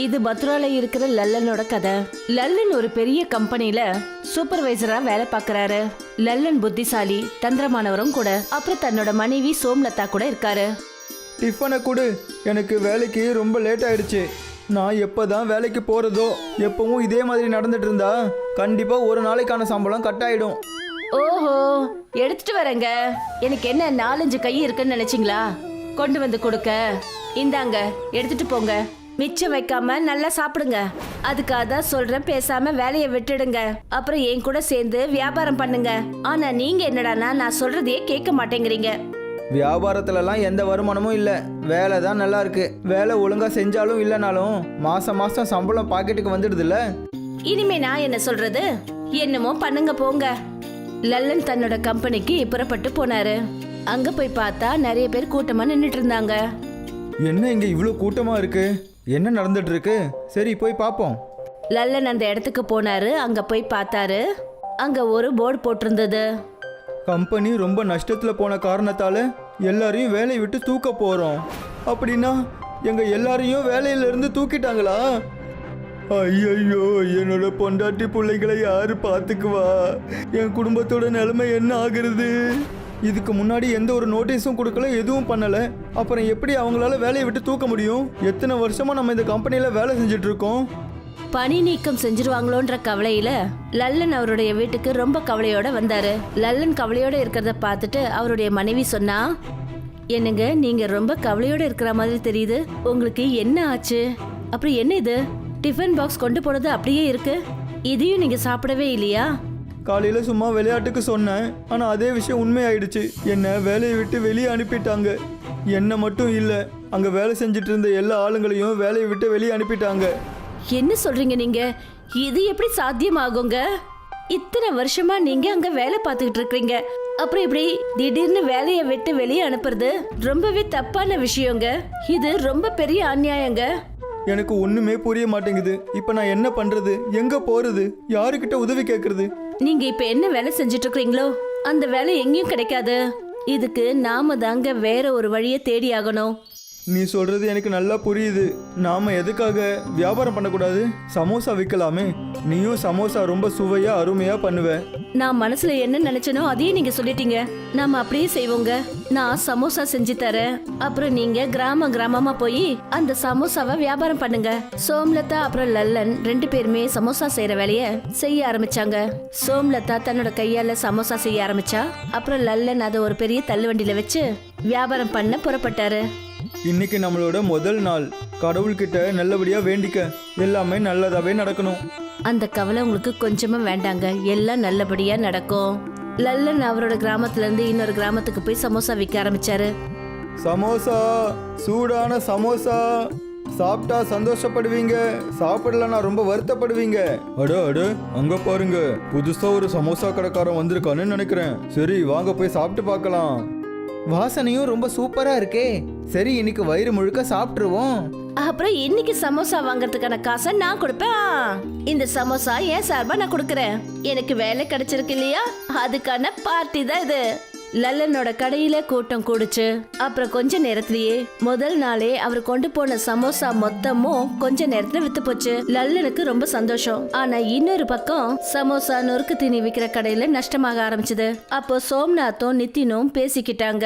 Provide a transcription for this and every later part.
இது மதுரால இருக்கிற லல்லனோட கதை. லல்லன் ஒரு பெரிய கம்பெனில சூப்பர்வைசரா வேலை பார்க்கறாரு. லல்லன் புத்திசாலி, தந்திரமானவரும் கூட. அப்புறம் தன்னோட மனைவி சோம்லதா கூட இருக்காரு. டிஃபனை கொடு, எனக்கு வேலைக்கு ரொம்ப லேட் ஆயிடுச்சு. நான் எப்போதான் வேலைக்கு போகிறதோ, எப்பவும் இதே மாதிரி நடந்துட்டு இருந்தா கண்டிப்பாக ஒரு நாளைக்கான சம்பளம் கட் ஆயிடும். ஓஹோ, எடுத்துட்டு வரேங்க. எனக்கு என்ன 4-5 கை இருக்குன்னு நினைச்சிங்களா? கொண்டு வந்து கொடுக்க. இந்தாங்க, எடுத்துட்டு போங்க. மிச்சம் வைக்காம நல்லா சாப்பிடுங்க. அதுக்காக தான் சொல்றேன், பேசாம வேலையை விட்டுடுங்க. அப்புறம் என் கூட சேர்ந்து வியாபாரம் பண்ணுங்க. ஆனா நீங்க என்னடானா நான் சொல்றதையே கேட்க மாட்டேங்கிறீங்க. வியாபாரத்துலலாம் எந்த வருமானமும் இல்லை. வேலை தான் நல்லா இருக்கு. வேலை ஒழுங்காக செஞ்சாலும் இல்லைனாலும் மாதம் மாதம் சம்பளம் பாக்கெட்டுக்கு வந்துடுதுல்ல. இனிமே நான் என்ன சொல்றது? என்னமோ பண்ணுங்க போங்க. லல்லன் தன்னோட கம்பெனிக்கு புறப்பட்டு போனாரு. அங்க போய் பார்த்தா நிறைய பேர் கூட்டமா நின்னுட்டு இருந்தாங்க. என்ன இங்க இவ்வளோ கூட்டமா இருக்கு? என்ன நடந்துட்டு இருக்கு? சரி போய் பார்ப்போம். லல்லன் அந்த இடத்துக்கு போனாரு. அங்க போய் பார்த்தாரு. அங்க ஒரு போர்டு போட்டிருந்தது. கம்பெனி ரொம்ப நஷ்டத்தில் போன காரணத்தால எல்லாரையும் வேலையை விட்டு தூக்க போறோம். அப்படின்னா எங்க எல்லாரையும் வேலையிலிருந்து தூக்கிட்டாங்களா? ஐயோ, என்னோட பொண்டாட்டி பிள்ளைகளை யாரு பார்த்துக்குவா? என் குடும்பத்தோட நிலைமை என்ன ஆகுறது? இதுக்கு முன்னாடி எந்த ஒரு நோட்டீஸும் கொடுக்கல, எதுவும் பண்ணல. அப்புறம் எப்படி அவங்களால வேலையை விட்டு தூக்க முடியும்? எத்தனை வருஷமா நம்ம இந்த கம்பெனியில வேலை செஞ்சுட்டு இருக்கோம். பணி நீக்கம் செஞ்சிருவாங்களோன்ற கவலையில லல்லன் அவருடைய வீட்டுக்கு ரொம்ப கவலையோட வந்தாரு. லல்லன் கவலையோட இருக்கிறத பார்த்துட்டு அவருடைய மனைவி சொன்னா, என்னங்க நீங்க ரொம்ப கவலையோட இருக்கிற மாதிரி தெரியுது. உங்களுக்கு என்ன ஆச்சு? அப்புறம் என்ன இது? டிஃபன் பாக்ஸ் கொண்டு போனது அப்படியே இருக்கு. இதையும் நீங்க சாப்பிடவே இல்லையா? காலையில் சும்மா விளையாட்டுக்கு சொன்னேன், ஆனால் அதே விஷயம் உண்மையாயிடுச்சு. என்னை வேலையை விட்டு வெளியே அனுப்பிட்டாங்க. என்னை மட்டும் இல்லை, அங்கே வேலை செஞ்சுட்டு இருந்த எல்லா ஆளுங்களையும் வேலையை விட்டு வெளியே அனுப்பிட்டாங்க. என்ன சொல்றீங்க நீங்க? இது எப்படி சாத்தியமாகுங்க? இத்தனை வருஷமா நீங்க அங்க வேலை பார்த்துக்கிட்டு இருக்கீங்க. அப்புறம் இப்படி திடீர்னு வேலையை விட்டு வெளியே அனுப்புறது ரொம்பவே தப்பான விஷயங்க. இது ரொம்ப பெரிய அநியாயங்க. எனக்கு ஒன்றுமே புரிய மாட்டேங்குது. இப்போ நான் என்ன பண்ணுறது? எங்கே போகிறது? யாருக்கிட்ட உதவி கேட்கறது? நீங்க இப்ப என்ன வேலை செஞ்சுட்டு இருக்கீங்களோ அந்த வேலை எங்கேயும் கிடைக்காது. இதுக்கு நாம தாங்க வேற ஒரு வழியை தேடி ஆகணும். நீ சொல்றது எனக்கு நல்லா புரியுது. நாம எதுக்காக வியாபாரம் பண்ணக்கூடாது? சமோசா விற்கலாமே. நீயும் சமோசா ரொம்ப சுவையா அருமையா பண்ணுவ. நான் மனசுல என்ன நினைச்சனோ அதையே நீங்க சொல்லிட்டீங்க. நாம அப்படியே செய்வோங்க. நான் சமோசா செஞ்சு தரேன். அப்புறம் நீங்க கிராமமா போய் அந்த சமோசாவை வியாபாரம் பண்ணுங்க. சோம்லதா அப்புறம் லல்லன் 2 பேருமே சமோசா செய்யற வேலைய செய்ய ஆரம்பிச்சாங்க. சோம்லதா தன்னோட கையால சமோசா செய்ய ஆரம்பிச்சா. அப்புறம் லல்லன் அதை ஒரு பெரிய தள்ளுவண்டியில வச்சு வியாபாரம் பண்ண புறப்பட்டாரு. இன்னைக்கு நம்மளோட முதல் நாள். கடவுள்கிட்ட நல்லபடியா வேண்டிக்க. எல்லாமே நல்லதாவே நடக்கணும். அந்த கவலை உங்களுக்கு கொஞ்சமா வேண்டாங்க. எல்லாம் நல்லபடியா நடக்கும். லல்லன் அவரோட கிராமத்துல இருந்து இன்னொரு கிராமத்துக்கு போய் சமோசா விற்க ஆரம்பிச்சாரு. சமோசா, சூடான சமோசா. சாப்பிட்டா சந்தோஷப்படுவீங்க, சாப்பிடலன்னா ரொம்ப வருத்தப்படுவீங்க. அட அங்க பாருங்க, புதுசா ஒரு சமோசா கடைக்காரன் வந்திருக்கான்னு நினைக்கிறேன். சரி வாங்க போய் சாப்பிட்டு பார்க்கலாம். வாசனையும் ரொம்ப சூப்பரா இருக்கே. சரி இன்னைக்கு வயிறு முழுக்க சாப்பிட்டுருவோம். அப்புறம் இன்னைக்கு சமோசா வாங்குறதுக்கான காசை நான் கொடுப்பேன். இந்த சமோசா ஏன் சார்பா நான் கொடுக்கறேன். எனக்கு வேலை கிடைச்சிருக்கு இல்லையா, அதுக்கான பார்ட்டி தான் இது. லல்லனோட கடையில கூட்டம் கூடுச்சு. அப்புறம் கொஞ்ச நேரத்திலேயே முதல் நாளே அவர் கொண்டு போன சமோசா மொத்தமும் கொஞ்ச நேரத்துல வித்து போச்சு. லல்லனுக்கு ரொம்ப சந்தோஷம். ஆனா இன்னொரு பக்கம் சமோசா நொறுக்கு தீனி விக்கிற கடையில நஷ்டமாக ஆரம்பிச்சது. அப்போ சோம்நாத்தும் நித்தினும் பேசிக்கிட்டாங்க.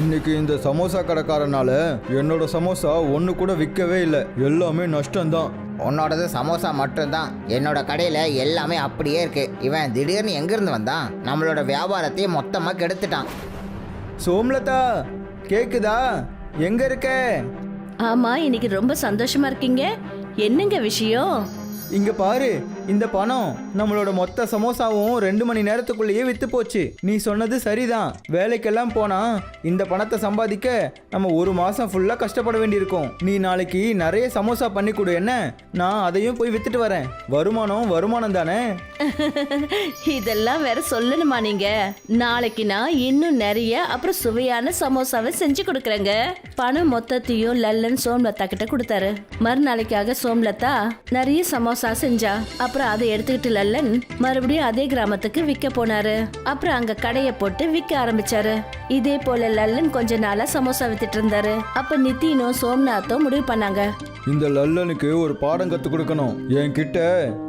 இன்னைக்கு இந்த சமோசா கடைக்காரனால என்னோட சமோசா ஒன்று கூட விற்கவே இல்லை. எல்லாமே நஷ்டம்தான். உன்னோடது சமோசா மட்டும்தான். என்னோட கடையில் எல்லாமே அப்படியே இருக்கு. இவன் திடீர்னு எங்கிருந்து வந்தான்? நம்மளோட வியாபாரத்தையே மொத்தமாக கெடுத்துட்டான். சோம்லதா கேக்குதா? எங்க இருக்க? ஆமா, இன்னைக்கு ரொம்ப சந்தோஷமா இருக்கீங்க. என்னங்க விஷயம்? இங்க பாரு, இந்த பணம் நம்மளோட மொத்த சமோசாவும் 2 மணி நேரத்துக்குள்ளேயே வித்து போச்சு. நீ சொன்னது சரிதான். வேலைக்கெல்லாம் போனா இந்த பணத்தை சம்பாதிக்க நம்ம 1 மாசம் ஃபுல்லா கஷ்டப்பட வேண்டியிருக்கும். நீ நாளைக்கு நிறைய சமோசா பண்ணி கொடு. என்ன, நான் அதையும் போய் வித்துட்டு வரேன். வருமானம் தானே. இதெல்லாம் வேற சொல்லணுமா நீங்க? நாளைக்கு நான் இன்னும் நிறைய அப்புறம் சுவையான சமோசாவை செஞ்சு கொடுக்கறேங்க. பணம் மொத்தத்தையும் லல்லன் சோம்லதா கிட்ட கொடுத்தாரு. மறுநாளைக்காக சோம்லதா நிறைய சமோசா செஞ்சா. அப்புறம் அதை எடுத்துக்கிட்டு லல்லன் மறுபடியும் அதே கிராமத்துக்கு விற்க போனாரு. அப்புறம் அங்க கடைய போட்டு விற்க ஆரம்பிச்சாரு. இதே போல லல்லன் கொஞ்ச நாளா சமோசா வித்துட்டு இருந்தாரு. அப்ப நித்தினும் சோம்நாத்தும் முடிவு பண்ணாங்க, இந்த லல்லனுக்கு ஒரு பாடம் கற்றுக் கொடுக்கணும். என்கிட்ட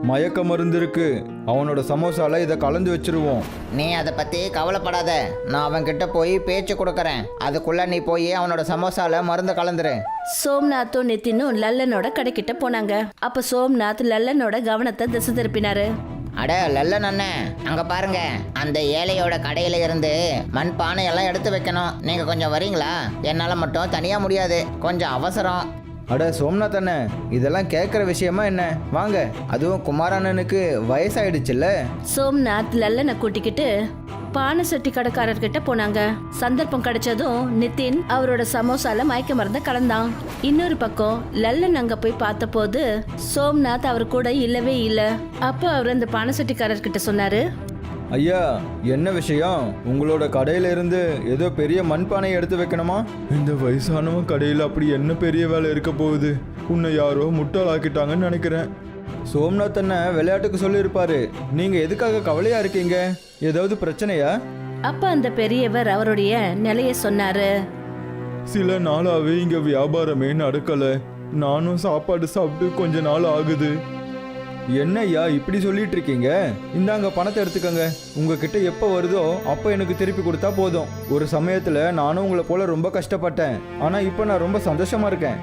மயக்க மருந்து இருக்கு, அவனோட சமோசால இதை கலந்து வச்சிருவோம். நீ அதை பற்றி கவலைப்படாத, நான் அவன்கிட்ட போய் பேச்சு கொடுக்குறேன். அதுக்குள்ளே நீ போய் அவனோட சமோசால மருந்து கலந்துரு. சோம்நாத்தும் நித்தினும் லல்லனோட கடைக்கிட்ட போனாங்க. அப்ப சோம்நாத் லல்லனோட கவனத்தை திசை திருப்பினாரு. அட லல்லன் அண்ணன், அங்கே பாருங்க, அந்த ஏழையோட கடையில் இருந்து மண் பானையெல்லாம் எடுத்து வைக்கணும். நீங்கள் கொஞ்சம் வரீங்களா? என்னால் மட்டும் தனியாக முடியாது, கொஞ்சம் அவசரம். அட சோம்நாத் அண்ணன், இதெல்லாம் கேட்குற விஷயமா என்ன? வாங்க. அதுவும் குமாரண்ணனுக்கு வயசாயிடுச்சுல்ல. சோம்நாத் லல்லனை கூட்டிக்கிட்டு பானை சட்டி கடைக்காரர்கிட்ட போனாங்க. சந்தர்ப்பம் கிடைச்சதும் நிதின் அவரோட சமோசால மயக்க மருந்த கலந்தான். இன்னொரு பக்கம் லல்லன் அங்க போய் பார்த்த போது சோம்நாத் அவர் கூட இல்லவே இல்ல. அப்ப அவர் அந்த பானை சட்டிக்காரர்கிட்ட சொன்னாரு, ஐயா, என்ன விஷயம்? உங்களோட கடையில இருந்து ஏதோ பெரிய மண்பானையை எடுத்து வைக்கணுமா? இந்த வயசானவன் கடையில் அப்படி என்ன பெரிய வேலை இருக்க போகுது? உன்னை யாரோ முட்டாளாக்கிட்டாங்கன்னு நினைக்கிறேன். சோம்நாத் அண்ணன் விளையாட்டுக்கு சொல்லியிருப்பாரு. நீங்க எதுக்காக கவலையா இருக்கீங்க? ஏதாவது பிரச்சனையா? அப்ப அந்த பெரியவர் அவருடைய நிலைய சொன்னாரு. சில நாளாவே இங்க வியாபாரமே நடக்கல. நானும் சாப்பாடு சாப்பிட்டு கொஞ்ச நாள் ஆகுது. என்னய்யா இப்படி சொல்லிட்டு இருக்கீங்க? இந்தாங்க பணத்தை எடுத்துக்கங்க. உங்ககிட்ட எப்போ வருதோ அப்போ எனக்கு திருப்பி கொடுத்தா போதும். ஒரு சமயத்துல நானும் உங்களை போல ரொம்ப கஷ்டப்பட்டேன், ஆனா இப்போ நான் ரொம்ப சந்தோஷமா இருக்கேன்.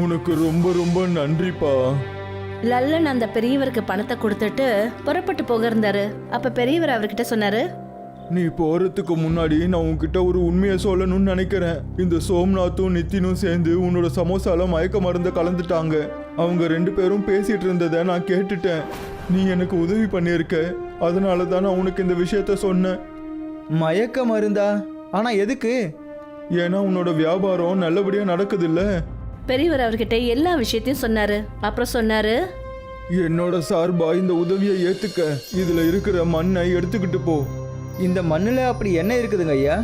உனக்கு ரொம்ப ரொம்ப நன்றிப்பா. லல்லன் அந்த பெரியவருக்கு பணத்தை கொடுத்துட்டு புறப்பட்டு போக இருந்தாரு. அப்ப பெரியவர் அவர்கிட்ட சொன்னாரு, நீ போறதுக்கு முன்னாடி நான் உன்கிட்ட ஒரு உண்மையை சொல்லணும்னு நினைக்கிறேன். இந்த சோம்நாத்தும் நித்தினும் சேர்ந்து உன்னோட சமோசால மயக்க மருந்த கலந்துட்டாங்க. அவங்க 2 பேரும் பேசிட்டு இருந்ததை நான் கேட்டுட்டேன். நீ எனக்கு உதவி பண்ணியிருக்க, அதனால தான் நான் உனக்கு இந்த விஷயத்த சொன்னேன். மயக்க மருந்தா? ஆனா எதுக்கு? ஏன்னா உன்னோட வியாபாரம் நல்லபடியா நடக்குது இல்ல. பெரியவர் அவர்கிட்ட எல்லா விஷயத்தையும் சொன்னாரு. அப்புறம் சொன்னாரு, என்னோட சார்பா இந்த உதவியை ஏத்துக்க. இதுல இருக்கிற மண்ணை எடுத்துக்கிட்டு போ. இந்த மண்ணுல அப்படி என்ன இருக்குதுங்க ஐயா?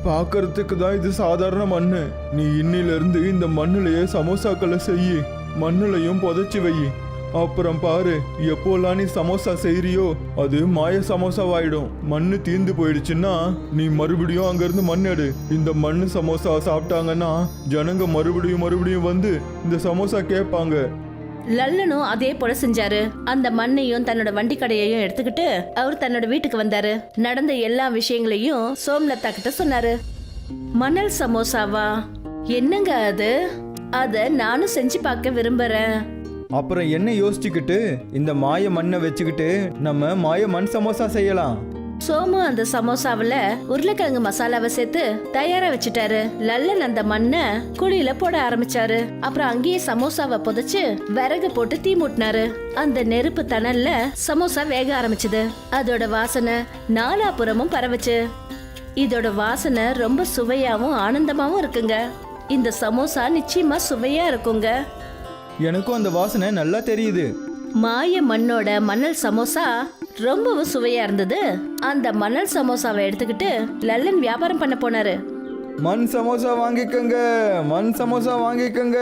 பார்க்கறதுக்கு தான் இது சாதாரண மண்ணு. நீ இன்னில இருந்து இந்த மண்ணுலயே சமோசாக்களை செய்யி, மண்ணுலையும் புதைச்சி வை. அப்புறம் பாரு, எப்போலாம் நீ சமோசா செய்யறியோ அது மாய சமோசாவாயிடும். மண்ணு தீந்து போயிடுச்சுன்னா நீ மறுபடியும் அங்கிருந்து மண் எடு. இந்த மண்ணு சமோசா சாப்பிட்டாங்கன்னா ஜனங்க மறுபடியும் வந்து இந்த சமோசா கேட்பாங்க. லல்லனும் அதே போல செஞ்சாரு. அந்த மண்ணையும் தன்னோட வண்டி கடையையும் எடுத்துக்கிட்டு அவர் தன்னோட வீட்டுக்கு வந்தாரு. நடந்த எல்லா விஷயங்களையும் சோம்லதா கிட்ட சொன்னாரு. மணல் சமோசாவா? என்னங்க அது? அத நானும் செஞ்சு பார்க்க விரும்புறேன். அப்புறம் என்ன யோசிச்சுக்கிட்டு இந்த மாய மண்ணை வச்சுக்கிட்டு நம்ம மாய மண் சமோசா செய்யலாம். சோமு அந்த சமோசாவில உருளைக்கிழங்கு மசாலாவை சேர்த்து தயாரா வச்சுட்டாரு. லல்லன் அந்த மண்ணை குழியில போட ஆரம்பிச்சாரு. அப்புறம் அங்கேயே சமோசாவை புதைச்சு விறகு போட்டு தீ மூட்டினாரு. அந்த நெருப்பு தணல்ல சமோசா வேக ஆரம்பிச்சது. அதோட வாசனை நாலாபுறமும் பரவுச்சு. இதோட வாசனை ரொம்ப சுவையாவும் ஆனந்தமாவும் இருக்குங்க. இந்த சமோசா நிச்சயமா சுவையா இருக்குங்க. எனக்கும் அந்த வாசனை நல்லா தெரியுது. மாய மண்ணோட மணல் சமோசா ரொம்பவும் சுவையா இருந்தது. அந்த மணல் சமோசாவை எடுத்துக்கிட்டு லல்லன் வியாபாரம் பண்ண போனாரு. மண் சமோசா வாங்கிக்கங்க, மண் சமோசா வாங்கிக்கங்க.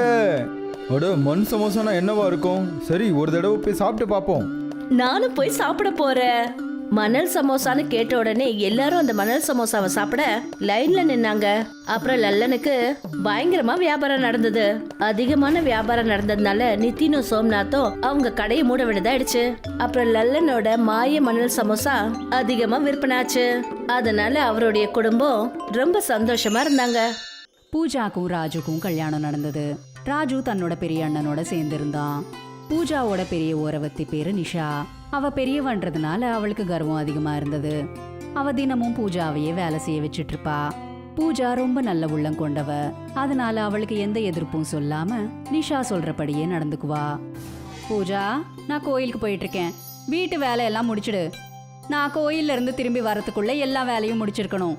அட, மண் சமோசானா என்னவா இருக்கும்? சரி, ஒரு தடவை போய் சாப்பிட்டு பார்ப்போம். நானும் போய் சாப்பிட போறேன். மணல் சமோசான்னு கேட்ட உடனே எல்லாரும் அந்த மணல் சமோசாவை சாப்பிட லைன்ல நின்னாங்க. அப்புறம் லல்லனுக்கு பயங்கரமா வியாபாரம் நடந்தது. அதிகமான வியாபாரம் நடந்ததுனால நித்தினும் சோம்நாத்தும் அவங்க கடையை மூட வேண்டியதாயிடுச்சு. அப்புறம் லல்லனோட மாய மணல் சமோசா அதிகமா விற்பனாச்சு. அதனால அவருடைய குடும்பம் ரொம்ப சந்தோஷமா இருந்தாங்க. பூஜாக்கும் ராஜுக்கும் கல்யாணம் நடந்தது. ராஜு தன்னோட பெரிய அண்ணனோட சேர்ந்திருந்தான். பூஜாவோட பெரிய ஓரவத்தி பேரு நிஷா. அவ பெரியவன்றதுனால அவளுக்கு கர்வம் அதிகமா இருந்தது. அவ தினமும் பூஜாவையே வேலை செய்ய வச்சிட்டு இருப்பா. பூஜா ரொம்ப நல்ல உள்ளம் கொண்டவ. அதனால அவளுக்கு எந்த எதிர்ப்பும் சொல்லாம நிஷா சொல்றபடியே நடந்துக்குவா. பூஜா, நான் கோயிலுக்கு போயிட்டு இருக்கேன். வீட்டு வேலையெல்லாம் முடிச்சிடு. நான் கோயில்ல இருந்து திரும்பி வரத்துக்குள்ள எல்லா வேலையும் முடிச்சிருக்கணும்.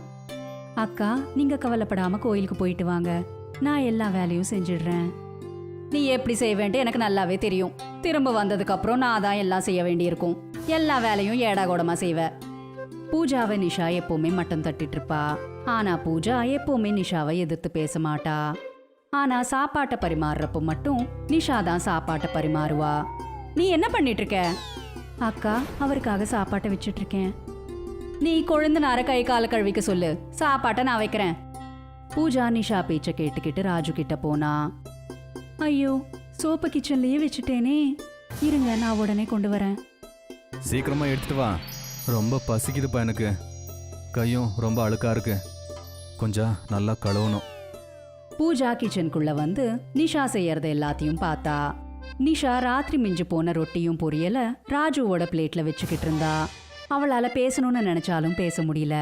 அக்கா, நீங்க கவலைப்படாம கோயிலுக்கு போயிட்டு வாங்க. நான் எல்லா வேலையும் செஞ்சிடுறேன். நீ எப்படி செய்வேன்ட்டு எனக்கு நல்லாவே தெரியும். திரும்ப வந்ததுக்கு அப்புறம் நான் தான் எல்லாம் செய்ய வேண்டியிருக்கும். எல்லா வேலையும் ஏடாகோடமா செய்வ. பூஜாவை நிஷா எப்பவுமே மட்டம் தட்டிட்டு இருப்பா. ஆனா பூஜா எப்பவுமே நிஷாவை எதிர்த்து பேச மாட்டா. ஆனா சாப்பாட்டை பரிமாறுறப்போ மட்டும் நிஷா தான் சாப்பாட்டை பரிமாறுவா. நீ என்ன பண்ணிட்டு இருக்க? அக்கா, அவருக்காக சாப்பாட்டை வச்சிட்டு இருக்கேன். நீ கொழுந்தனார கை கால கழுவிக்க சொல்லு, சாப்பாட்டை நான் வைக்கிறேன். பூஜா நிஷா பேச்ச கேட்டுக்கிட்டு ராஜு கிட்ட போனா. ஐயோ, சோப்பை கிச்சன்லயே வச்சுட்டேனே. இருங்க, நான் உடனே கொண்டு வரேன். சீக்கிரமா எடுத்துட்டு வா. ரொம்ப பசிக்குதுப்பா எனக்கு. கையும் ரொம்ப அழுக்கா இருக்கு. கொஞ்சம் நல்லா கழுவணும். பூஜா கிச்சனுக்குள்ள வந்து நிஷா செய்யறது எல்லாத்தையும் பார்த்தா. நிஷா ராத்திரி மிஞ்சு போன ரொட்டியும் பொரியல ராஜுவோட பிளேட்ல வச்சுக்கிட்டு இருந்தா. அவளால பேசணும்னு நினைச்சாலும் பேச முடியல.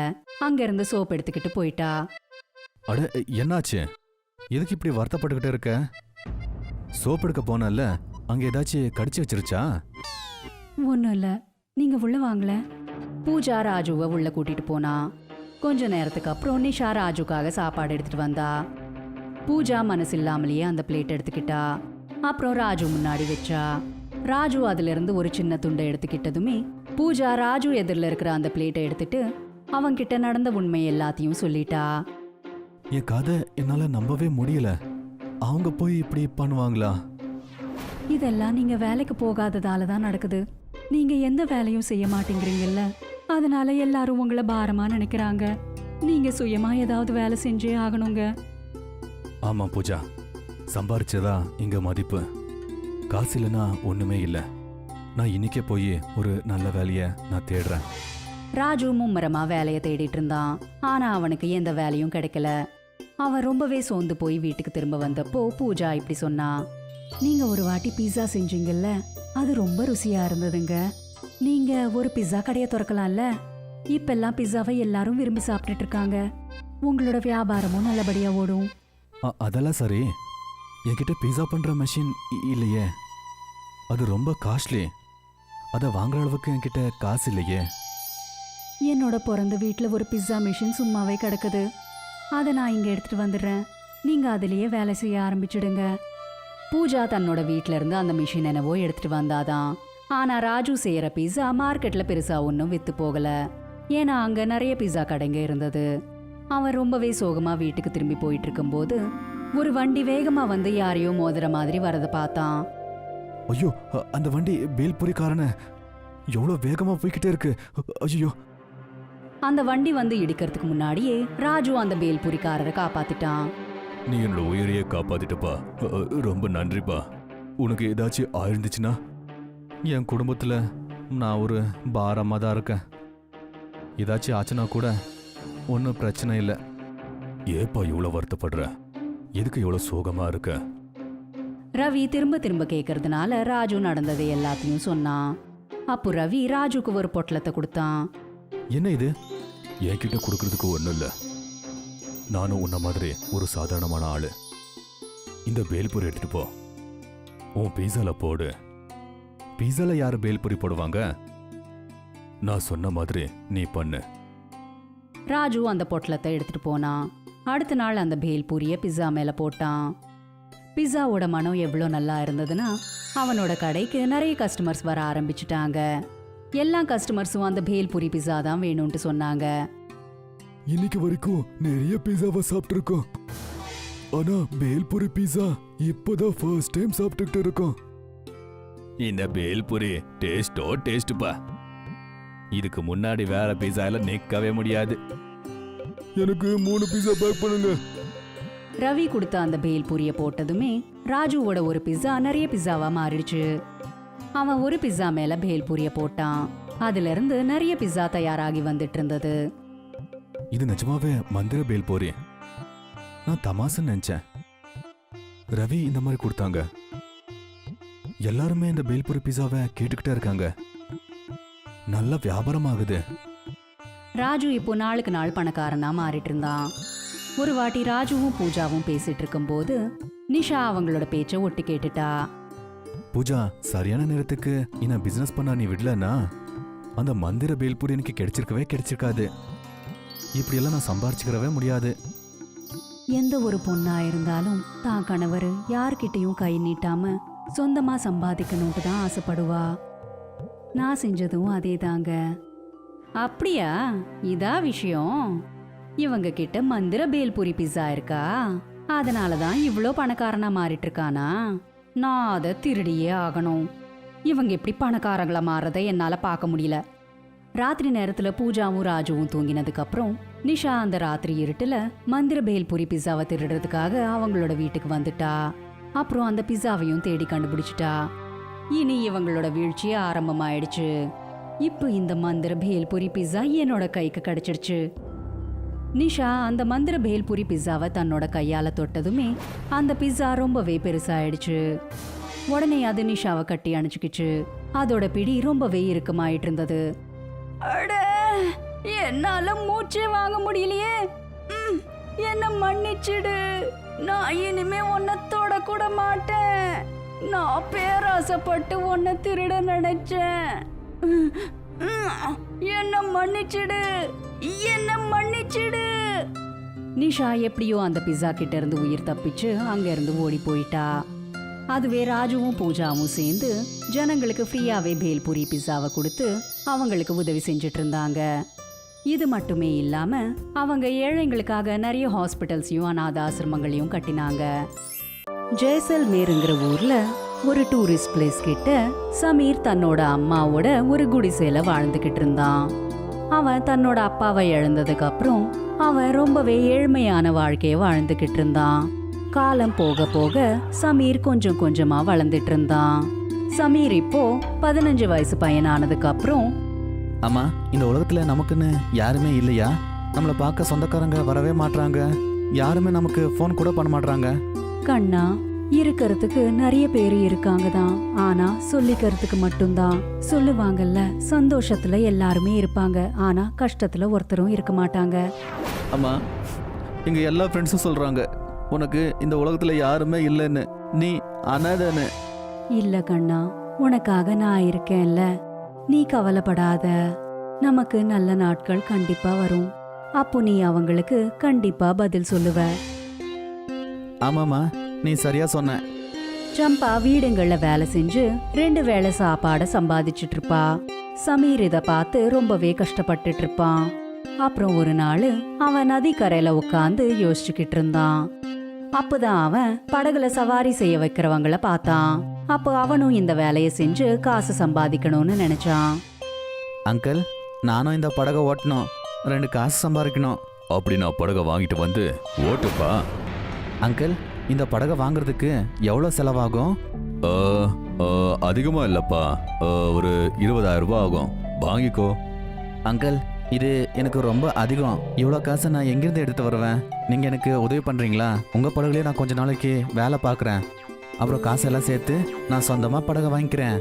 அங்கிருந்து சோப் எடுத்துக்கிட்டு போயிட்டா. அட, என்னாச்சு? எதுக்கு இப்படி வருத்தப்பட்டுக்கிட்டே இருக்க? சோப் எடுக்க போனல்ல, அங்க ஏதாச்சும் கடிச்சு வச்சிருச்சா? ஒன்றும் இல்லை, நீங்க உள்ள வாங்கல. பூஜா ராஜுவை உள்ள கூட்டிட்டு போனா. கொஞ்ச நேரத்துக்கு அப்புறம் நிஷா ராஜுக்காக சாப்பாடு எடுத்துட்டு வந்தா. பூஜா மனசு இல்லாமலேயே அந்த பிளேட் எடுத்துக்கிட்டா. அப்புறம் ராஜு முன்னாடி வச்சா. ராஜு அதுல இருந்து ஒரு சின்ன துண்டை எடுத்துக்கிட்டதுமே பூஜா ராஜு எதிரில் இருக்கிற அந்த பிளேட்டை எடுத்துட்டு அவன்கிட்ட நடந்த உண்மை எல்லாத்தையும் சொல்லிட்டா. என் கதை என்னால நம்பவே முடியல. அவங்க போய் இப்படி பண்ணுவாங்களா? இதெல்லாம் நீங்க வேலைக்கு போகாததால தான் நடக்குது. நீங்க எந்த வேலையும் செய்ய மாட்டேங்கிறீங்கல்ல, அதனால எல்லாரும் உங்களை பாரமா நினைக்கிறாங்க. நீங்க சுயமா ஏதாவது வேலை செஞ்சே ஆகணுங்க. ஆமா பூஜா, சம்பாரிச்சதா இங்க மதிப்பு. காசு இல்லைன்னா ஒண்ணுமே இல்லை. நான் இன்னைக்கே போய் ஒரு நல்ல வேலைய நான் தேடுறேன். ராஜு மும்மரமா வேலையை தேடிட்டு இருந்தான். ஆனா அவனுக்கு எந்த வேலையும் கிடைக்கல. அவன் ரொம்பவே சோர்ந்து போய் வீட்டுக்கு திரும்ப வந்தப்போ பூஜா இப்படி சொன்னா. நீங்க ஒரு வாட்டி பிஸா செஞ்சீங்கல்ல, அது ரொம்ப ருசியா இருந்ததுங்க. நீங்க ஒரு பிஸா கடையை திறக்கலாம்ல. இப்பெல்லாம் பிஸாவை எல்லாரும் விரும்பி சாப்பிட்டுட்டு இருக்காங்க. உங்களோட வியாபாரமும் நல்லபடியா ஓடும். அதெல்லாம் சரி, என்கிட்ட பீஸா பண்ற மெஷின் இல்லையே. அது ரொம்ப காஸ்ட்லி. அதை வாங்குற அளவுக்கு என்கிட்ட காசு இல்லையே. என்னோட பிறந்த வீட்டுல ஒரு பிஸா மிஷின் சும்மாவே கிடக்குது. அதை நான் இங்க எடுத்துட்டு வந்துடுறேன். நீங்க அதுலயே வேலை செய்ய ஆரம்பிச்சிடுங்க. பூஜா தன்னோட வீட்ல இருந்து அந்த மிஷின் என்னவோ எடுத்துட்டு வந்தாதான். ஆனா ராஜு செய்யற பிஸா மார்க்கெட்ல பெருசா ஒன்றும் வித்து போகல. ஏன்னா அங்க நிறைய பிஸா கடைங்க இருந்தது. அவன் ரொம்பவே சோகமா வீட்டுக்கு திரும்பி போயிட்டு இருக்கும்போது ஒரு வண்டி வேகமா வந்து யாரையோ மோதுற மாதிரி வரத பார்த்தான். ஐயோ, அந்த வண்டி பேல்புரிக்காரன எவ்வளவு வேகமா போய்கிட்டே இருக்கு. ஐயோ! அந்த வண்டி வந்து இடிக்கிறதுக்கு முன்னாடியே ராஜு அந்த பேல்புரிக்காரரை காப்பாத்திட்டான். நீ என்னோட உயிரையே காப்பாத்திட்டப்பா. ரொம்ப நன்றிப்பா. உனக்கு ஏதாச்சும் ஆயிருந்துச்சுன்னா என் குடும்பத்துல நான் ஒரு பாரமா தான் இருக்கேன். ஏதாச்சும் ஆச்சுன்னா கூட ஒன்றும் பிரச்சனை இல்லை. ஏப்பா இவ்வளோ வருத்தப்படுற? எதுக்கு இவ்வளோ சோகமா இருக்க? ரவி திரும்ப திரும்ப கேட்கறதுனால ராஜு நடந்ததை எல்லாத்தையும் சொன்னான். அப்போ ரவி ராஜுக்கு ஒரு பொட்டலத்தை கொடுத்தான். என்ன இது? என்கிட்ட கொடுக்கறதுக்கு ஒன்றும் இல்லை. நானும் உன்ன மாதிரி ஒரு சாதாரணமான ஆளு. இந்த பேல்பூரி எடுத்துட்டு போ. உன் பீஸால போடு. பீஸால யாரு பேல்பூரி போடுவாங்க? நான் சொன்ன மாதிரி நீ பண்ணு. ராஜு அந்த பொட்டலத்தை எடுத்துட்டு போனான். அடுத்த நாள் அந்த பேல்பூரிய பிஸா மேல போட்டான். பிஸாவோட மனம் எவ்வளோ நல்லா இருந்ததுன்னா அவனோட கடைக்கு நிறைய கஸ்டமர்ஸ் வர ஆரம்பிச்சுட்டாங்க. எல்லா கஸ்டமர்ஸும் அந்த பேல்பூரி பிஸா தான் வேணும்னு சொன்னாங்க. இன்னைக்கு வரைக்கும் நிறைய பீஸாவை சாப்பிட்டுருக்கோம். ஆனா பேல்பூரி பீஸா இப்போதான் ஃபர்ஸ்ட் டைம் சாப்பிட்டுக்கிட்டு இருக்கோம். இந்த பேல்பூரி டேஸ்டோ டேஸ்ட்பா. இதுக்கு முன்னாடி வேற பீஸால நிக்கவே முடியாது. எனக்கு 3 பீஸா பேக் பண்ணுங்க. ரவி கொடுத்த அந்த பேல்பூரிய போட்டதுமே ராஜுவோட ஒரு பிஸா நிறைய பிஸாவா மாறிடுச்சு. அவன் ஒரு பிஸா மேல பேல்பூரிய போட்டான். அதுல இருந்து நிறைய பிஸா தயாராகி வந்துட்டு இருந்தது. இது நிஜமாவே மந்திர பேல்பூரி. நான் தமாசுன்னு நினைச்சேன். ரவி இந்த மாதிரி கொடுத்தாங்க. எல்லாருமே இந்த பேல்பூரி பிஸாவை கேட்டுக்கிட்டே இருக்காங்க. நல்ல வியாபாரம் ஆகுது. ராஜு இப்போ நாளுக்கு நாள் பணக்காரனா மாறிட்டு இருந்தான். ஒரு வாட்டி ராஜுவும் பூஜாவும் பேசிட்டு இருக்கும்போது நிஷா அவங்களோட பேச்ச ஒட்டு கேட்டுட்டா. பூஜா, சரியான நேரத்துக்கு என்ன பிசினஸ் பண்ணா நீ விடலன்னா அந்த மந்திர பேல்பூரி எனக்கு கிடைச்சிருக்காது. இப்படியெல்லாம் நான் சம்பாரிச்சுக்கிறவே முடியாது. எந்த ஒரு பொண்ணா இருந்தாலும் தான் கணவர் யார்கிட்டயும் கை நீட்டாம சொந்தமா சம்பாதிக்கணும்ட்டு தான் ஆசைப்படுவா. நான் செஞ்சதும் அதே தாங்க. அப்படியா? இதா விஷயம். இவங்க கிட்ட மந்திர பேல்பூரி பிஸா இருக்கா, அதனாலதான் இவ்ளோ பணக்காரனா மாறிட்டு இருக்கானா? நான் அதை திருடியே ஆகணும். இவங்க எப்படி பணக்காரங்களா மாறதை என்னால பார்க்க முடியல. ராத்திரி நேரத்துல பூஜாவும் ராஜுவும் தூங்கினதுக்கு அப்புறம் நிஷா அந்த ராத்திரி இருட்டுல மந்திர பேல்பூரி பிஸாவை திருடுறதுக்காக அவங்களோட வீட்டுக்கு வந்துட்டா. அப்புறம் அந்த பிஸாவையும் தேடி கண்டுபிடிச்சிட்டா. இனி இவங்களோட வீழ்ச்சி ஆரம்பமாயிடுச்சு. இப்போ இந்த மந்திர பேல்பூரி பிஸா என்னோட கைக்கு கிடைச்சிடுச்சு. நிஷா அந்த மந்திர பேல்பூரி பிஸாவை தன்னோட கையால தொட்டதுமே அந்த பிஸா ரொம்பவே பெருசாயிடுச்சு. உடனே அது நிஷாவை கட்டி அணைச்சுக்கிச்சு. அதோட பிடி ரொம்பவே இறுக்கமாயிட்டு இருந்தது. அட, என்னால மூச்சே வாங்க முடியலையே. என்ன மன்னிச்சிடு. நான் இனிமே உன்னை தொட கூட மாட்டேன். நான் பேராசைப்பட்டு உன்னை திருட நினைச்சேன். என்ன மன்னிச்சிடு, என்ன மன்னிச்சிடு. நிஷா எப்படியோ அந்த பிஸா கிட்ட இருந்து உயிர் தப்பிச்சு அங்க இருந்து ஓடி போயிட்டா. அதுவே ராஜுவும் பூஜாவும் சேர்ந்து ஜனங்களுக்கு ஃப்ரீயாவே பேல்பூரி பிஸாவை கொடுத்து அவங்களுக்கு உதவி செஞ்சுட்டு இருந்தாங்க. இது மட்டுமே இல்லாம அவங்க ஏழைங்களுக்காக நிறைய ஹாஸ்பிட்டல்ஸையும் அநாத ஆசிரமங்களையும் கட்டினாங்க. ஜெய்சல்மேருங்கிற ஊர்ல ஒரு டூரிஸ்ட் பிளேஸ் கிட்ட சமீர் தன்னோட அம்மாவோட ஒரு குடிசையில வாழ்ந்துகிட்டு இருந்தான். அவன் தன்னோட அப்பாவை இழந்ததுக்கு அப்புறம் அவன் ரொம்பவே ஏழ்மையான வாழ்க்கைய வாழ்ந்துகிட்டு இருந்தான். காலம் போக போக சமீர் கொஞ்சம் கொஞ்சமா வளர்ந்துட்டு இருந்தான். சமீர் இப்போ 15 வயசு பையனானதுக்கு அப்புறம், அம்மா, இந்த உலகத்துல நமக்குன்னு யாருமே இல்லையா? நம்மளை பார்க்க சொந்தக்காரங்க வரவே மாட்றாங்க. யாருமே நமக்கு ஃபோன் கூட பண்ண மாட்றாங்க. கண்ணா, இருக்கிறதுக்கு நிறைய பேர் இருக்காங்க தான். ஆனா சொல்லிக்கிறதுக்கு மட்டும்தான். சொல்லுவாங்கல்ல, சந்தோஷத்துல எல்லாருமே இருப்பாங்க, ஆனா கஷ்டத்துல ஒருத்தரும் இருக்க மாட்டாங்க. அம்மா, எங்க எல்லா ஃப்ரெண்ட்ஸும் சொல்றாங்க உனக்கு இந்த உலகத்துல யாருமே இல்லைன்னு, நீ அனாதைன்னு. இல்ல கண்ணா, உனக்காக நான் இருக்கேன்ல. நீ கவலைப்படாத. நமக்கு நல்ல நாட்கள் கண்டிப்பா வரும். அப்போ நீ அவங்களுக்கு கண்டிப்பா பதில் சொல்லுவ. ஆமாம்மா, நீ சரியா சொன்ன. சம்பா வீடுங்கள்ல வேலை செஞ்சு 2 வேளை சாப்பாட சம்பாதிச்சுட்டு இருப்பா. சமீர் இத பார்த்து ரொம்பவே கஷ்டப்பட்டுட்டு இருப்பான். அப்புறம் ஒரு நாள் அவன் நதிக்கரையில உட்காந்து யோசிச்சுக்கிட்டு இருந்தான். அப்பதான் அவன் படகுல சவாரி செய்ய வைக்கிறவங்கள பார்த்தான். அப்போ அவனும் இந்த வேலையை செஞ்சு காசு சம்பாதிக்கணும்னு நினைச்சான். அங்கிள், நானும் இந்த படகை ஓட்டணும், 2 காசு சம்பாதிக்கணும். அப்படி நான் படகை வாங்கிட்டு வந்து ஓட்டுப்பா. அங்கிள், இந்த படகை வாங்குறதுக்கு எவ்வளோ செலவாகும்? அதிகமா இல்லப்பா, ஒரு 20,000 ரூபாய் ஆகும். வாங்கிக்கோ. அங்கிள், இது எனக்கு ரொம்ப அதிகம். இவ்வளோ காசை நான் எங்கிருந்து எடுத்து வருவேன்? நீங்கள் எனக்கு உதவி பண்ணுறீங்களா? உங்கள் படகுலேயே நான் கொஞ்ச நாளைக்கு வேலை பார்க்குறேன். அப்புறம் காசெல்லாம் சேர்த்து நான் சொந்தமாக படகை வாங்கிக்கிறேன்.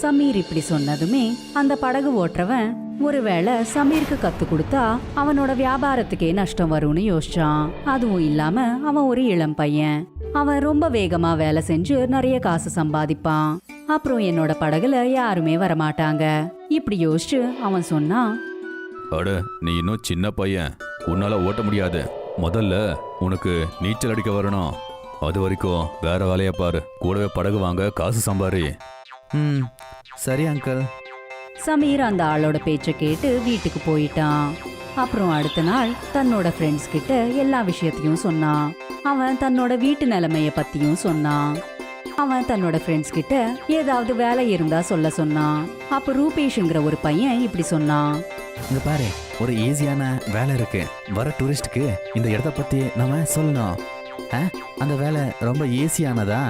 சமீர் இப்படி சொன்னதுமே அந்த படகு ஓட்டுறவன் ஒருவேளை சமீருக்கு கத்து கொடுத்தா அவனோட வியாபாரத்துக்கே நஷ்டம் வரும்னு யோசிச்சான். அதுவும் இல்லாம அவன் ஒரு இளம் பையன். அவன் ரொம்ப வேகமா வேலை செஞ்சு நிறைய காசு சம்பாதிப்பான். அப்புறம் என்னோட படகுல யாருமே வரமாட்டாங்க. இப்படி யோசிச்சு அவன் சொன்னான், அட, நீ இன்னும் சின்ன பையன், உன்னால ஓட்ட முடியாது. முதல்ல உனக்கு நீச்சல் அடிக்க வரணும். அது வரைக்கும் வேற வேலையை பாரு. கூடவே படகு வாங்க காசு சம்பாரி. சரி அங்கிள். சமீர் அந்த ஆளோட பேச்ச கேட்டு வீட்டுக்கு போயிட்டான். அப்புறம் அடுத்த நாள் தன்னோட ஃப்ரெண்ட்ஸ் கிட்ட எல்லா விஷயத்தையும் சொன்னான். அவன் தன்னோட வீட்டு நிலைமைய பத்தியும் சொன்னான். அவன் தன்னோட ஃப்ரெண்ட்ஸ் கிட்ட ஏதாவது வேலை இருந்தா சொல்ல சொன்னான். அப்ப ரூபேஷ்ங்கிற ஒரு பையன் இப்படி சொன்னான், இங்க பாரு, ஒரு ஈஸியான வேலை இருக்கு. வர டூரிஸ்டுக்கு இந்த இடத்த பத்தி நாம சொல்லணும். அந்த வேலை ரொம்ப ஈஸியானதா?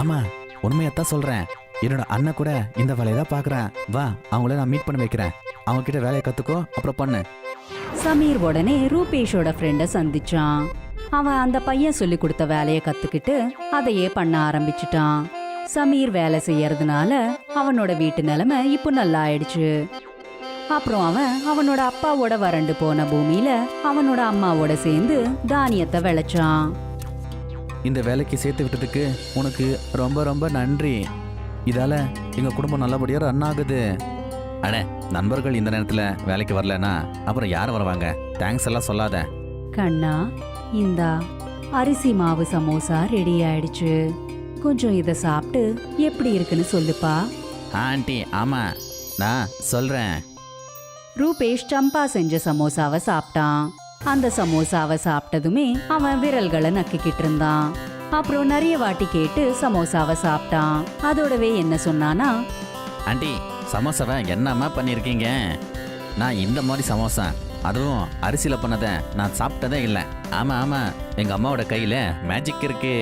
ஆமா, உண்மையத்தான் சொல்றேன். என்னோட அண்ணன் கூட இந்த வேலையை தான் பாக்குறேன். வா, அவங்கள நான் மீட் பண்ண வைக்கிறேன். அவங்க கிட்ட வேலையை கத்துக்கோ, அப்புறம் பண்ணு. சமீர் உடனே ரூபேஷோட ஃப்ரெண்ட சந்திச்சான். அவன் அந்த பையன் சொல்லி கொடுத்த வேலையை கத்துக்கிட்டு அதையே பண்ண ஆரம்பிச்சுட்டான். சமீர் வேலை செய்யறதுனால அவனோட வீட்டு நிலைமை இப்போ நல்லா ஆயிடுச்சு. அப்புறம் அவன் அவனோட அப்பாவோட வறண்டு போன பூமியில அவனோட அம்மாவோட சேர்ந்து தானியத்தை விளைச்சான். இந்த வேலைக்கு சேர்த்து விட்டதுக்கு உனக்கு ரொம்ப ரொம்ப நன்றி. இதால எங்க குடும்பம் நல்லபடியா ரன் ஆகுது. அட, நண்பர்கள் இந்த நேரத்துல வேலைக்கு வரலன்னா அப்புறம் யார் வருவாங்க? தேங்க்ஸ் எல்லாம் சொல்லாத. கண்ணா, இந்தா அரிசி மாவு சமோசா ரெடி ஆயிடுச்சு. கொஞ்சம் இத சாப்பிட்டு எப்படி இருக்குன்னு சொல்லுப்பா. ஆண்டி, ஆமா, நான் சொல்றேன். ரூபேஷ் சம்பா செஞ்ச சமோசாவை சாப்பிட்டான். அந்த சமோசாவை சாப்பிட்டதுமே அவன் விரல்களை நக்கிக்கிட்டு இருந்தான். அப்புறம் நிறைய வாட்டி கேட்டு சமோசாவை சாப்பிட்டான். அதோடவே என்ன சொன்னானா, ஆண்டி, சமோசாவை என்னம்மா பண்ணியிருக்கீங்க? நான் இந்த மாதிரி சமோசா, அதுவும் அரிசியில பண்ணதை நான் சாப்பிட்டதே இல்லை. ஆமா ஆமா, எங்க அம்மாவோட கையில மேஜிக் இருக்கு.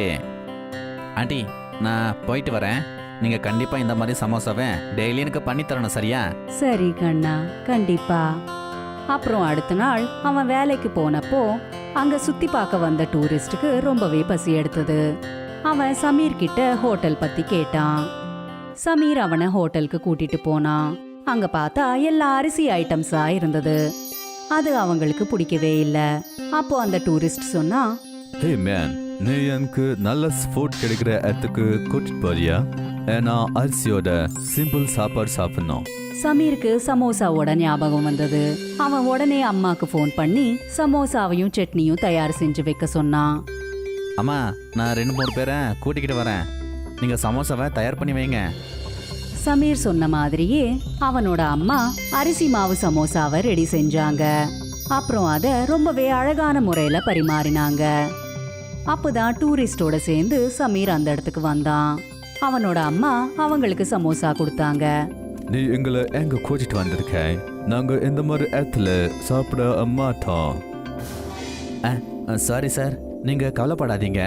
ஆண்டி நான் போயிட்டு வரேன். நீங்கள் கண்டிப்பாக இந்த மாதிரி சமோசாவை டெய்லி எனக்கு பண்ணி தரணும், சரியா? சரி கண்ணா, கண்டிப்பா. அப்புறம் அடுத்த நாள் அவன் வேலைக்கு போனப்போ அங்க சுத்தி பார்க்க வந்த டூரிஸ்டுக்கு ரொம்பவே பசி எடுத்தது. அவன் சமீர் கிட்ட ஹோட்டல் பத்தி கேட்டான். சமீர் அவனை ஹோட்டலுக்கு கூட்டிட்டு போனான். அங்க பார்த்தா எல்லா அரிசி ஐட்டம்ஸா இருந்தது. அது அவங்களுக்கு பிடிக்கவே இல்லை. அப்போ அந்த டூரிஸ்ட் சொன்னா, ஹே மேன், நீ எனக்கு நல்ல ஃபுட் கிடைக்கிற இடத்துக்கு கூட்டிட்டு போறியா? ஏன்னா அரிசியோட சிம்பிள் சாப்பாடு சாப்பிடணும். சமீருக்கு சமோசாவோட ஞாபகம் வந்தது. அவன் உடனே அம்மாக்கு ஃபோன் பண்ணி சமோசாவையும் சட்னியும் தயார் செஞ்சு வைக்க சொன்னான். அம்மா, நான் 2-3 பேரை கூட்டிக்கிட்டு வரேன். நீங்கள் சமோசாவை தயார் பண்ணி வைங்க. சமீர் சொன்ன மாதிரியே அவனோட அம்மா அரிசி மாவு சமோசாவை ரெடி செஞ்சாங்க. அப்புறம் அதை ரொம்பவே அழகான முறையில பரிமாறினாங்க. அப்பதான் டூரிஸ்டோட சேர்ந்து சமீர் அந்த இடத்துக்கு வந்தான். அவனோட அம்மா அவங்களுக்கு சமோசா கொடுத்தாங்க. நீ எங்களை எங்க கூட்டிட்டு வந்திருக்க? நாங்க இந்த மாதிரி இடத்துல சாப்பிட மாட்டோம். சாரி சார், நீங்கள் கவலைப்படாதீங்க.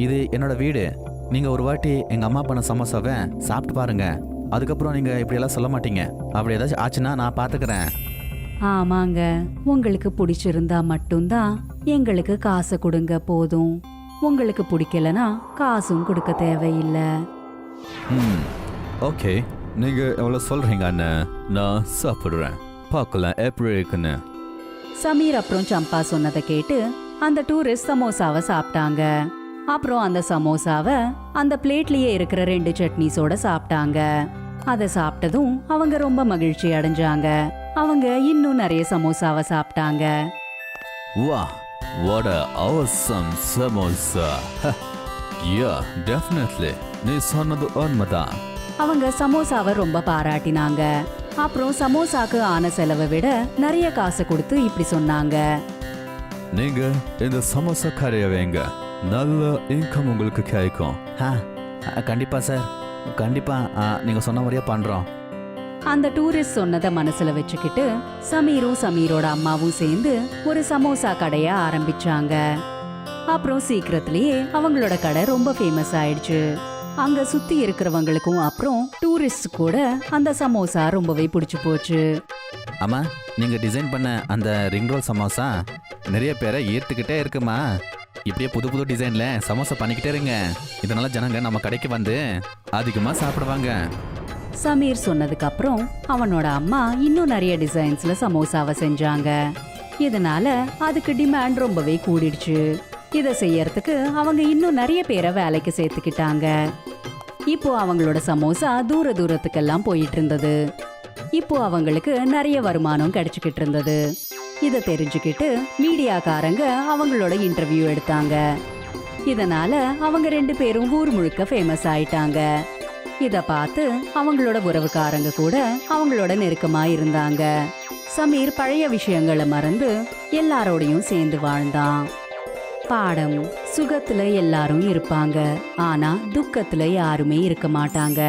இது என்னோட வீடு. நீங்கள் ஒரு வாட்டி எங்கள் அம்மா பண்ண சமோசாவை சாப்பிட்டு பாருங்க. அதுக்கப்புறம் நீங்கள் இப்படியெல்லாம் சொல்ல மாட்டீங்க. அப்படி ஏதாச்சும் ஆச்சுன்னா நான் பார்த்துக்கிறேன். ஆமாங்க, உங்களுக்கு பிடிச்சிருந்தா மட்டும்தான் எங்களுக்கு காசை கொடுங்க போதும். உங்களுக்கு பிடிக்கலனா காசும் கொடுக்க தேவையில்லை. ஓகே, நீங்க எவ்வளோ சொல்றீங்க அண்ணன், நான் சாப்பிடுறேன். பார்க்கலாம் எப்படி இருக்குன்னு. சமீர் அப்புறம் சம்பா சொன்னதை கேட்டு அந்த டூரிஸ்ட் சமோசாவை சாப்பிட்டாங்க. அப்புறம் அந்த சமோசாவை அந்த பிளேட்லயே இருக்கிற 2 சட்னிஸோட சாப்பிட்டாங்க. அதை சாப்பிட்டதும் அவங்க ரொம்ப மகிழ்ச்சி அடைஞ்சாங்க. அவங்க இன்னும் நிறைய சமோசாவை சாப்பிட்டாங்க. வா, what a awesome samosa. Yeah, definitely. நீ சொன்னது உண்மைதான். அவங்க சமோசாவை ரொம்ப பாராட்டினாங்க. அப்புறம் சமோசாக்கு ஆன செலவை விட நிறைய காசு கொடுத்து இப்படி சொன்னாங்க, நீங்க இந்த சமோசா கரைய வைங்க, நல்ல இன்கம் உங்களுக்கு கிடைக்கும். கண்டிப்பாக சார், கண்டிப்பாக நீங்கள் சொன்ன மாதிரியே பண்ணுறோம். அந்த டூரிஸ்ட் சொன்னதை மனசுல வச்சுக்கிட்டு சமீரும் சமீரோட அம்மாவும் சேர்ந்து ஒரு சமோசா கடைய ஆரம்பிச்சாங்க. அப்புறம் சீக்கிரத்திலேயே அவங்களோட கடை ரொம்ப ஃபேமஸ் ஆயிடுச்சு. அங்க சுத்தி இருக்கிறவங்களுக்கும் அப்புறம் டூரிஸ்ட் கூட அந்த சமோசா ரொம்பவே பிடிச்சு போச்சு. அம்மா, நீங்கள் டிசைன் பண்ண அந்த ரிங் ரோல் சமோசா நிறைய பேரை ஈர்த்துக்கிட்டே இருக்குமா. இப்படியே புது புது டிசைனில் சமோசா பண்ணிக்கிட்டே இருங்க. இதனால ஜனங்க நம்ம கடைக்கு வந்து அதிகமாக சாப்பிடுவாங்க. சமீர் சொன்னதுக்கு அப்புறம் அவனோட அம்மா இன்னும் நிறைய டிசைன்ஸ்ல சமோசாவை செஞ்சாங்க. இதனால அதுக்கு டிமாண்ட் ரொம்பவே கூடிடுச்சு. இதை செய்யறதுக்கு அவங்க இன்னும் நிறைய பேரை வேலைக்கு சேர்த்துக்கிட்டாங்க. இப்போ அவங்களோட சமோசா தூர தூரத்துக்கெல்லாம் போயிட்டு இருந்தது. இப்போ அவங்களுக்கு நிறைய வருமானம் கிடைச்சிக்கிட்டு இருந்தது. இதை தெரிஞ்சுக்கிட்டு மீடியாக்காரங்க அவங்களோட இன்டர்வியூ எடுத்தாங்க. இதனால அவங்க 2 பேரும் ஊர் முழுக்க ஃபேமஸ் ஆயிட்டாங்க. இத பார்த்து அவங்களோட உறவுக்காரங்க கூட அவங்களோட நெருக்கமா இருந்தாங்க. சமீர் பழைய விஷயங்களை மறந்து எல்லாரோடையும் சேர்ந்து வாழ்ந்தான். பாடம்: சுகத்துல எல்லாரும் இருப்பாங்க, ஆனா துக்கத்துல யாருமே இருக்க மாட்டாங்க.